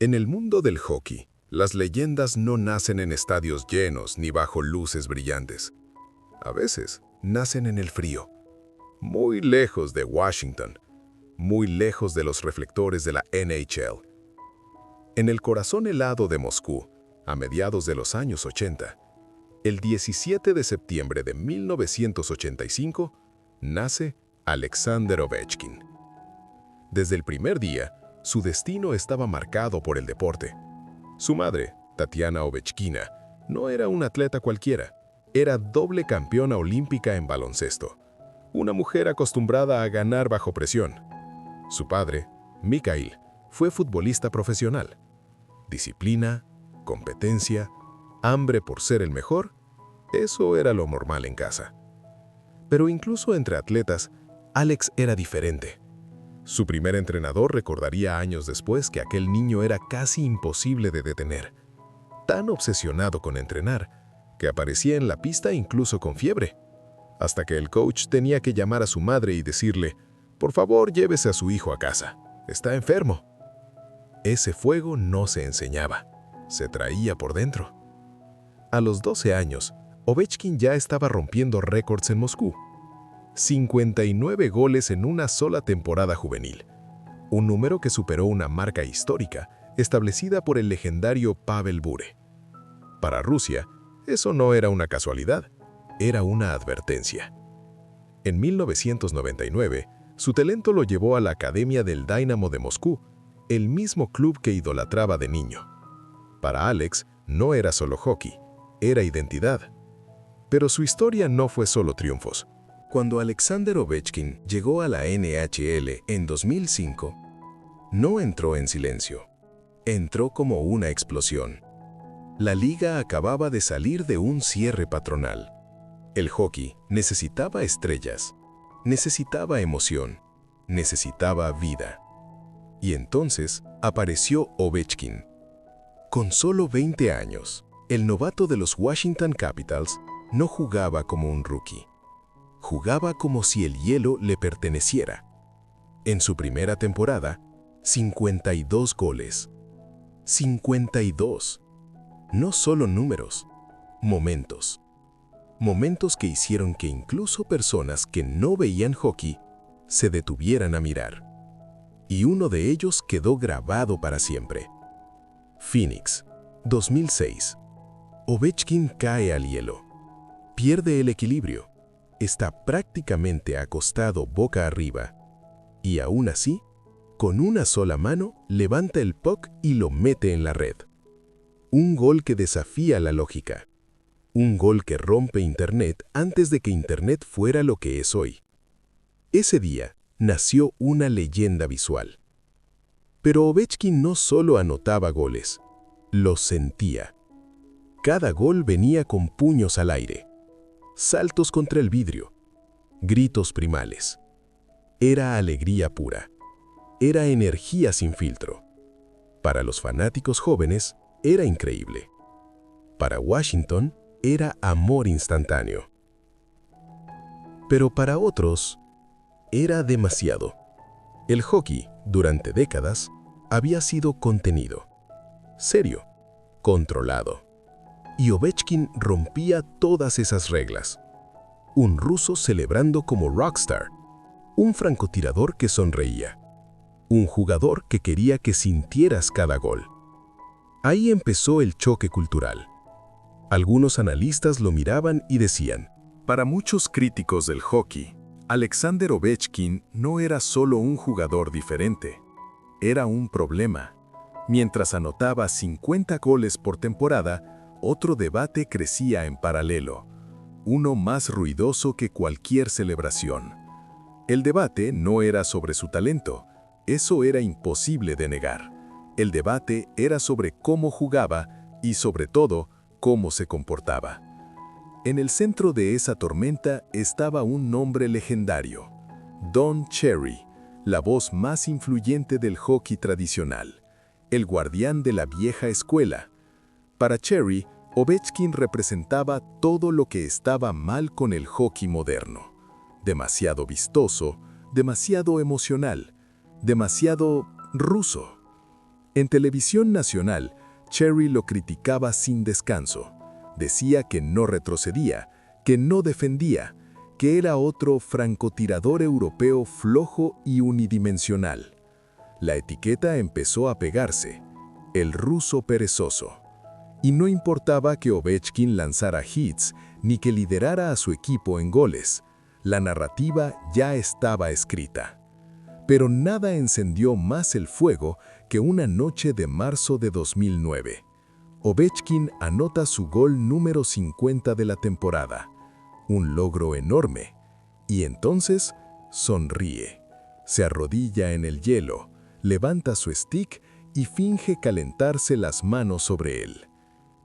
En el mundo del hockey, las leyendas no nacen en estadios llenos ni bajo luces brillantes. A veces, nacen en el frío, muy lejos de Washington, muy lejos de los reflectores de la NHL. En el corazón helado de Moscú, a mediados de los años 80, el 17 de septiembre de 1985, nace Alexander Ovechkin. Desde el primer día, su destino estaba marcado por el deporte. Su madre, Tatiana Ovechkina, no era una atleta cualquiera, era doble campeona olímpica en baloncesto, una mujer acostumbrada a ganar bajo presión. Su padre, Mikhail, fue futbolista profesional. Disciplina, competencia, hambre por ser el mejor, eso era lo normal en casa. Pero incluso entre atletas, Alex era diferente. Su primer entrenador recordaría años después que aquel niño era casi imposible de detener. Tan obsesionado con entrenar, que aparecía en la pista incluso con fiebre. Hasta que el coach tenía que llamar a su madre y decirle, por favor, llévese a su hijo a casa, está enfermo. Ese fuego no se enseñaba, se traía por dentro. A los 12 años, Ovechkin ya estaba rompiendo récords en Moscú. 59 goles en una sola temporada juvenil, un número que superó una marca histórica establecida por el legendario Pavel Bure. Para Rusia, eso no era una casualidad, era una advertencia. En 1999, su talento lo llevó a la Academia del Dynamo de Moscú, el mismo club que idolatraba de niño. Para Alex, no era solo hockey, era identidad. Pero su historia no fue solo triunfos. Cuando Alexander Ovechkin llegó a la NHL en 2005, no entró en silencio. Entró como una explosión. La liga acababa de salir de un cierre patronal. El hockey necesitaba estrellas, necesitaba emoción, necesitaba vida. Y entonces apareció Ovechkin. Con solo 20 años, el novato de los Washington Capitals no jugaba como un rookie. Jugaba como si el hielo le perteneciera. En su primera temporada, 52 goles. 52. No solo números, momentos. Momentos que hicieron que incluso personas que no veían hockey se detuvieran a mirar. Y uno de ellos quedó grabado para siempre. Phoenix, 2006. Ovechkin cae al hielo. Pierde el equilibrio. Está prácticamente acostado boca arriba. Y aún así, con una sola mano, levanta el puck y lo mete en la red. Un gol que desafía la lógica. Un gol que rompe Internet antes de que Internet fuera lo que es hoy. Ese día nació una leyenda visual. Pero Ovechkin no solo anotaba goles, los sentía. Cada gol venía con puños al aire, saltos contra el vidrio, gritos primales. Era alegría pura, era energía sin filtro. Para los fanáticos jóvenes, era increíble. Para Washington, era amor instantáneo. Pero para otros, era demasiado. El hockey, durante décadas, había sido contenido, serio, controlado. Y Ovechkin rompía todas esas reglas. Un ruso celebrando como rockstar, un francotirador que sonreía, un jugador que quería que sintieras cada gol. Ahí empezó el choque cultural. Algunos analistas lo miraban y decían, para muchos críticos del hockey, Alexander Ovechkin no era solo un jugador diferente, era un problema. Mientras anotaba 50 goles por temporada, otro debate crecía en paralelo, uno más ruidoso que cualquier celebración. El debate no era sobre su talento, eso era imposible de negar. El debate era sobre cómo jugaba y, sobre todo, cómo se comportaba. En el centro de esa tormenta estaba un nombre legendario, Don Cherry, la voz más influyente del hockey tradicional, el guardián de la vieja escuela. Para Cherry, Ovechkin representaba todo lo que estaba mal con el hockey moderno. Demasiado vistoso, demasiado emocional, demasiado ruso. En televisión nacional, Cherry lo criticaba sin descanso. Decía que no retrocedía, que no defendía, que era otro francotirador europeo flojo y unidimensional. La etiqueta empezó a pegarse, el ruso perezoso. Y no importaba que Ovechkin lanzara hits ni que liderara a su equipo en goles. La narrativa ya estaba escrita. Pero nada encendió más el fuego que una noche de marzo de 2009. Ovechkin anota su gol número 50 de la temporada. Un logro enorme. Y entonces sonríe. Se arrodilla en el hielo, levanta su stick y finge calentarse las manos sobre él.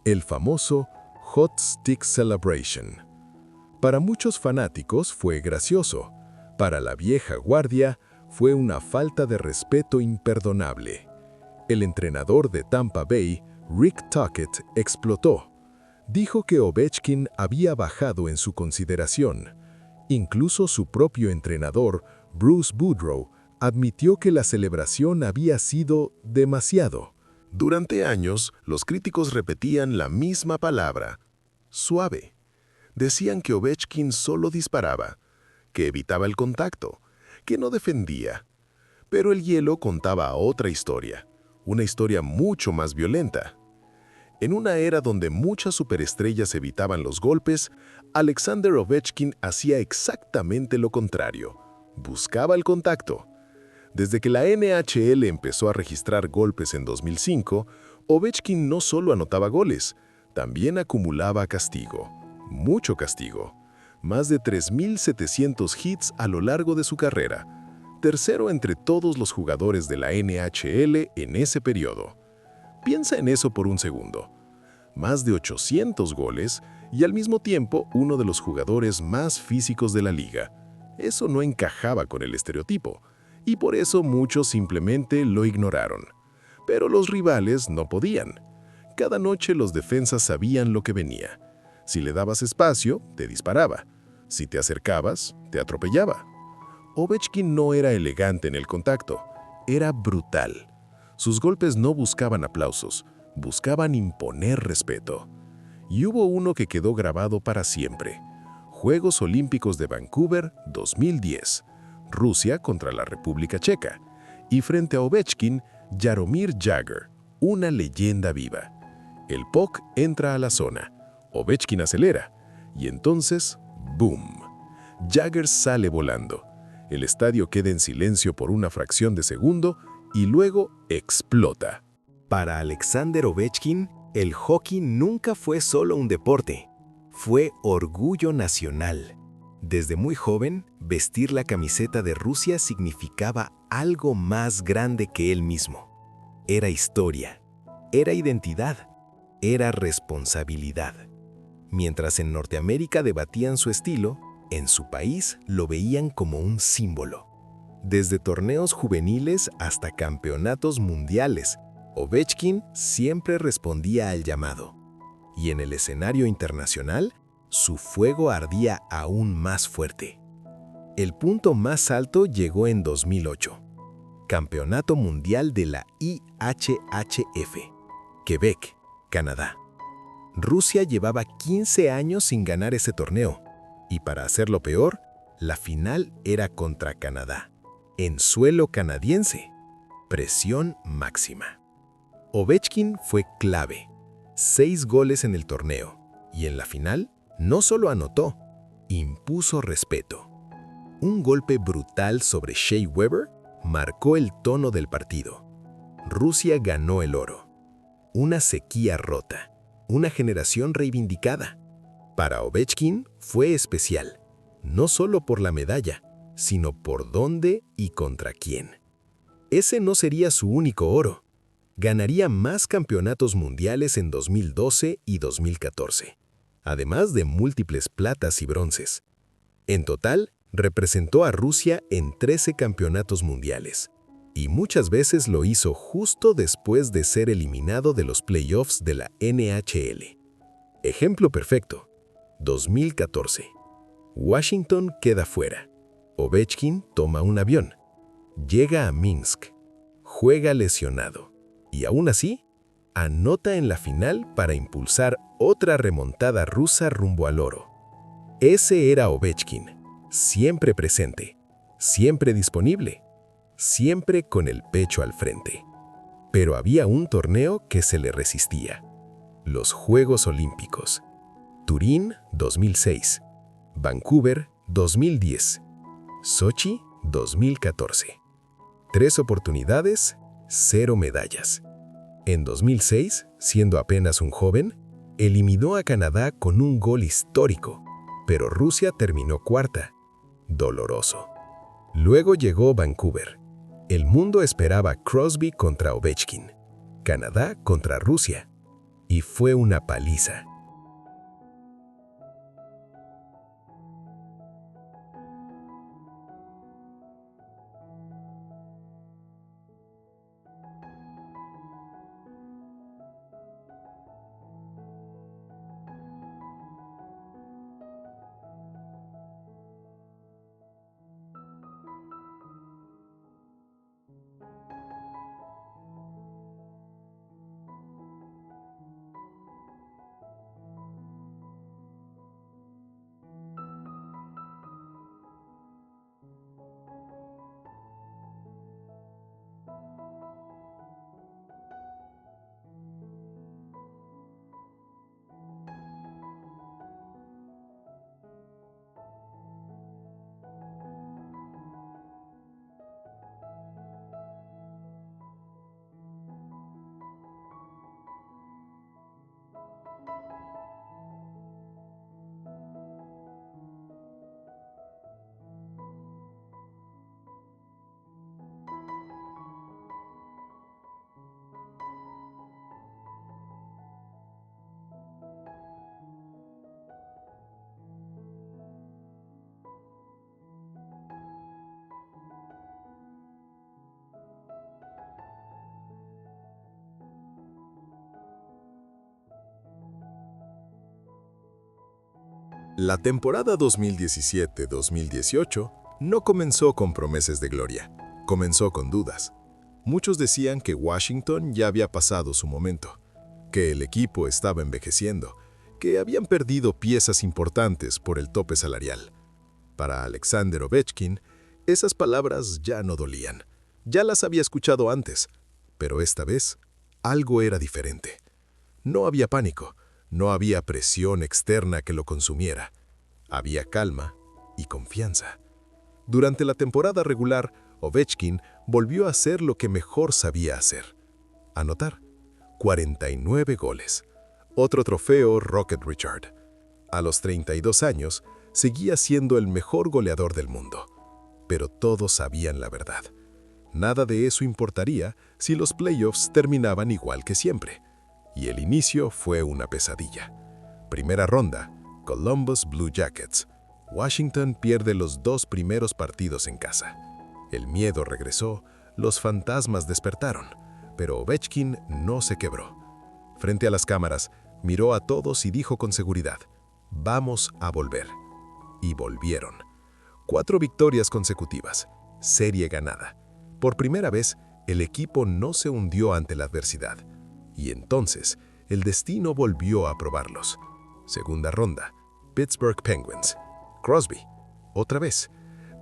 El famoso Hot Stick Celebration. Para muchos fanáticos fue gracioso. Para la vieja guardia fue una falta de respeto imperdonable. El entrenador de Tampa Bay, Rick Tocchet, explotó. Dijo que Ovechkin había bajado en su consideración. Incluso su propio entrenador, Bruce Boudreau, admitió que la celebración había sido demasiado. Durante años, los críticos repetían la misma palabra, suave. Decían que Ovechkin solo disparaba, que evitaba el contacto, que no defendía. Pero el hielo contaba otra historia, una historia mucho más violenta. En una era donde muchas superestrellas evitaban los golpes, Alexander Ovechkin hacía exactamente lo contrario. Buscaba el contacto. Desde que la NHL empezó a registrar golpes en 2005, Ovechkin no solo anotaba goles, también acumulaba castigo. Mucho castigo. Más de 3.700 hits a lo largo de su carrera. Tercero entre todos los jugadores de la NHL en ese periodo. Piensa en eso por un segundo. Más de 800 goles y al mismo tiempo uno de los jugadores más físicos de la liga. Eso no encajaba con el estereotipo, y por eso muchos simplemente lo ignoraron. Pero los rivales no podían. Cada noche los defensas sabían lo que venía. Si le dabas espacio, te disparaba. Si te acercabas, te atropellaba. Ovechkin no era elegante en el contacto, era brutal. Sus golpes no buscaban aplausos, buscaban imponer respeto. Y hubo uno que quedó grabado para siempre. Juegos Olímpicos de Vancouver 2010. Rusia contra la República Checa. Y frente a Ovechkin, Jaromir Jagr, una leyenda viva. El puck entra a la zona. Ovechkin acelera. Y entonces, ¡boom! Jagr sale volando. El estadio queda en silencio por una fracción de segundo y luego explota. Para Alexander Ovechkin, el hockey nunca fue solo un deporte. Fue orgullo nacional. Desde muy joven, vestir la camiseta de Rusia significaba algo más grande que él mismo. Era historia, era identidad, era responsabilidad. Mientras en Norteamérica debatían su estilo, en su país lo veían como un símbolo. Desde torneos juveniles hasta campeonatos mundiales, Ovechkin siempre respondía al llamado. Y en el escenario internacional, su fuego ardía aún más fuerte. El punto más alto llegó en 2008, Campeonato Mundial de la IHHF, Quebec, Canadá. Rusia llevaba 15 años sin ganar ese torneo, y para hacerlo peor, la final era contra Canadá, en suelo canadiense. Presión máxima. Ovechkin fue clave. 6 goles en el torneo, y en la final no solo anotó, impuso respeto. Un golpe brutal sobre Shea Weber marcó el tono del partido. Rusia ganó el oro. Una sequía rota, una generación reivindicada. Para Ovechkin fue especial, no solo por la medalla, sino por dónde y contra quién. Ese no sería su único oro. Ganaría más campeonatos mundiales en 2012 y 2014, además de múltiples platas y bronces. En total, representó a Rusia en 13 campeonatos mundiales, y muchas veces lo hizo justo después de ser eliminado de los playoffs de la NHL. Ejemplo perfecto. 2014. Washington queda fuera. Ovechkin toma un avión. Llega a Minsk. Juega lesionado. Y aún así, anota en la final para impulsar otra remontada rusa rumbo al oro. Ese era Ovechkin, siempre presente, siempre disponible, siempre con el pecho al frente. Pero había un torneo que se le resistía: los Juegos Olímpicos. Turín 2006, Vancouver 2010, Sochi 2014. 3 oportunidades, 0 medallas. En 2006, siendo apenas un joven, eliminó a Canadá con un gol histórico, pero Rusia terminó cuarta. Doloroso. Luego llegó Vancouver. El mundo esperaba Crosby contra Ovechkin, Canadá contra Rusia, y fue una paliza. La temporada 2017-2018 no comenzó con promesas de gloria, comenzó con dudas. Muchos decían que Washington ya había pasado su momento, que el equipo estaba envejeciendo, que habían perdido piezas importantes por el tope salarial. Para Alexander Ovechkin, esas palabras ya no dolían. Ya las había escuchado antes, pero esta vez algo era diferente. No había pánico. No había presión externa que lo consumiera. Había calma y confianza. Durante la temporada regular, Ovechkin volvió a hacer lo que mejor sabía hacer: anotar. 49 goles. Otro trofeo Rocket Richard. A los 32 años, seguía siendo el mejor goleador del mundo. Pero todos sabían la verdad. Nada de eso importaría si los playoffs terminaban igual que siempre. Y el inicio fue una pesadilla. Primera ronda, Columbus Blue Jackets. Washington pierde los 2 primeros partidos en casa. El miedo regresó, los fantasmas despertaron, pero Ovechkin no se quebró. Frente a las cámaras, miró a todos y dijo con seguridad: «Vamos a volver». Y volvieron. 4 victorias consecutivas, serie ganada. Por primera vez, el equipo no se hundió ante la adversidad. Y entonces, el destino volvió a probarlos. Segunda ronda, Pittsburgh Penguins. Crosby, otra vez.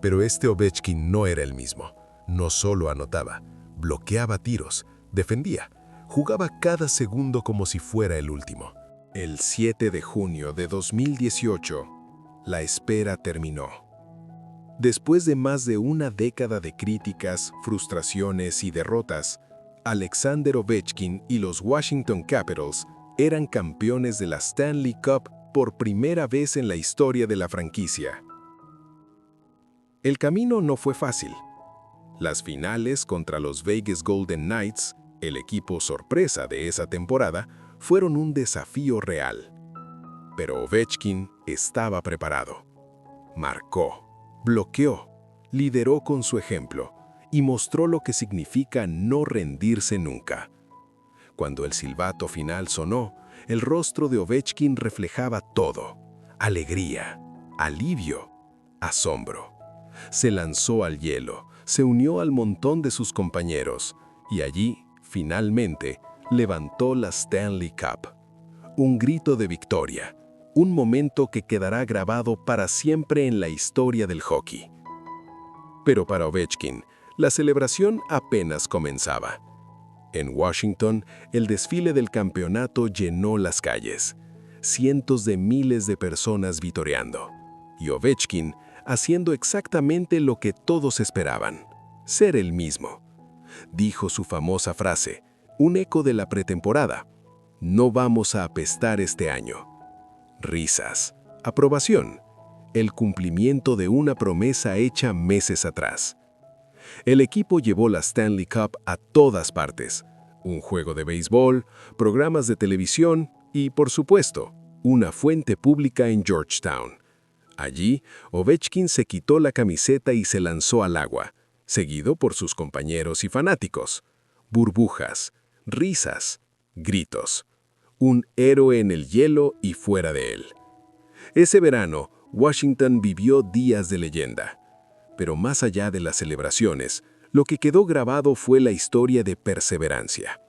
Pero este Ovechkin no era el mismo. No solo anotaba, bloqueaba tiros, defendía, jugaba cada segundo como si fuera el último. El 7 de junio de 2018, la espera terminó. Después de más de una década de críticas, frustraciones y derrotas, Alexander Ovechkin y los Washington Capitals eran campeones de la Stanley Cup por primera vez en la historia de la franquicia. El camino no fue fácil. Las finales contra los Vegas Golden Knights, el equipo sorpresa de esa temporada, fueron un desafío real. Pero Ovechkin estaba preparado. Marcó, bloqueó, lideró con su ejemplo y mostró lo que significa no rendirse nunca. Cuando el silbato final sonó, el rostro de Ovechkin reflejaba todo: alegría, alivio, asombro. Se lanzó al hielo, se unió al montón de sus compañeros y allí Finalmente, levantó la Stanley Cup. Un grito de victoria, un momento que quedará grabado para siempre en la historia del hockey. Pero para Ovechkin, la celebración apenas comenzaba. En Washington, el desfile del campeonato llenó las calles. Cientos de miles de personas vitoreando. Y Ovechkin haciendo exactamente lo que todos esperaban, ser el mismo. Dijo su famosa frase, un eco de la pretemporada: "No vamos a apestar este año". Risas, aprobación, el cumplimiento de una promesa hecha meses atrás. El equipo llevó la Stanley Cup a todas partes. Un juego de béisbol, programas de televisión y, por supuesto, una fuente pública en Georgetown. Allí, Ovechkin se quitó la camiseta y se lanzó al agua, seguido por sus compañeros y fanáticos. Burbujas, risas, gritos. Un héroe en el hielo y fuera de él. Ese verano, Washington vivió días de leyenda. Pero más allá de las celebraciones, lo que quedó grabado fue la historia de perseverancia.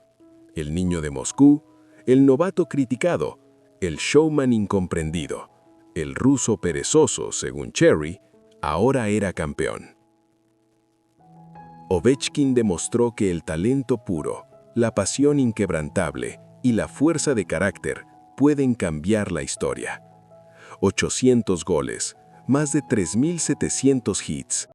El niño de Moscú, el novato criticado, el showman incomprendido, el ruso perezoso, según Cherry, ahora era campeón. Ovechkin demostró que el talento puro, la pasión inquebrantable y la fuerza de carácter pueden cambiar la historia. 800 goles, más de 3.700 hits,